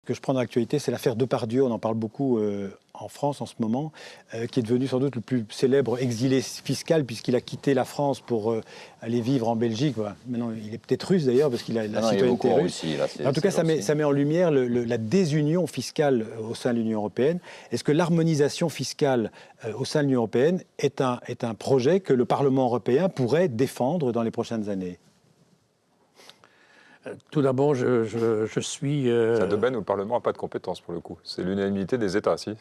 Que je prends dans l'actualité, c'est l'affaire Depardieu, on en parle beaucoup en France en ce moment, qui est devenu sans doute le plus célèbre exilé fiscal puisqu'il a quitté la France pour aller vivre en Belgique. Voilà. Maintenant, il est peut-être russe d'ailleurs parce qu'il a la citoyenneté russe. En tout cas, ça met en lumière la désunion fiscale au sein de l'Union européenne. Est-ce que l'harmonisation fiscale au sein de l'Union européenne est un projet que le Parlement européen pourrait défendre dans les prochaines années ? Tout d'abord, je suis... C'est un domaine où le Parlement n'a pas de compétences pour le coup. C'est l'unanimité des États, si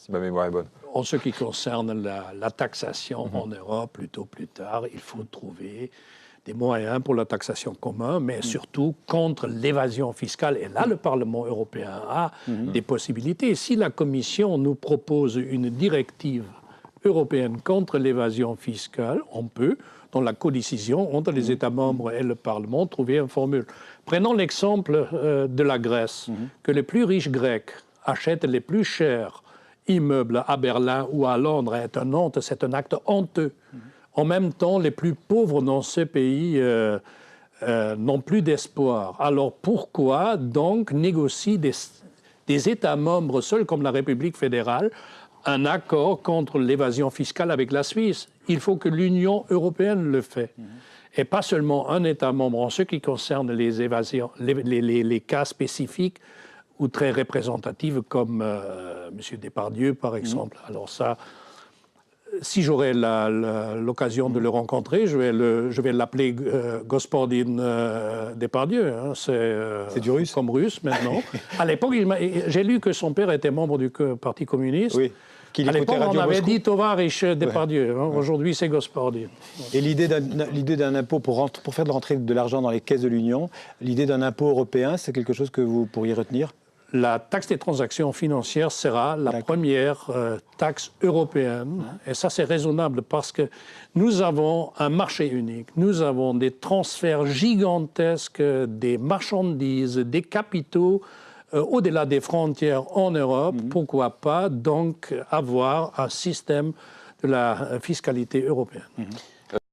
ma mémoire est bonne. En ce qui concerne la taxation en Europe, plutôt plus tard, il faut trouver des moyens pour la taxation commune, mais surtout contre l'évasion fiscale. Et là, le Parlement européen a des possibilités. Si la Commission nous propose une directive européenne contre l'évasion fiscale, on peut, dans la codécision entre les États membres et le Parlement, trouver une formule. Prenons l'exemple de la Grèce, que les plus riches Grecs achètent les plus chers immeubles à Berlin ou à Londres. C'est un acte honteux. En même temps, les plus pauvres dans ce pays n'ont plus d'espoir. Alors pourquoi donc négocier des États membres seuls comme la République fédérale un accord contre l'évasion fiscale avec la Suisse? Il faut que l'Union européenne le fasse. Et pas seulement un État membre en ce qui concerne les évasions, les cas spécifiques ou très représentatifs comme M. Depardieu, par exemple. Alors ça, si j'aurais l'occasion de le rencontrer, je vais l'appeler Gospodin Depardieu. Hein. C'est du russe. Comme russe maintenant. À l'époque, j'ai lu que son père était membre du Parti communiste. Oui. À l'époque, on avait dit Tovarish Depardieu. Hein. Aujourd'hui, c'est Gospodin. Et l'idée d'un impôt pour faire rentrer de l'argent dans les caisses de l'Union, l'idée d'un impôt européen, c'est quelque chose que vous pourriez retenir ? La taxe des transactions financières sera la première taxe européenne. Et ça, c'est raisonnable parce que nous avons un marché unique. Nous avons des transferts gigantesques des marchandises, des capitaux au-delà des frontières en Europe. Pourquoi pas donc avoir un système de la fiscalité européenne ?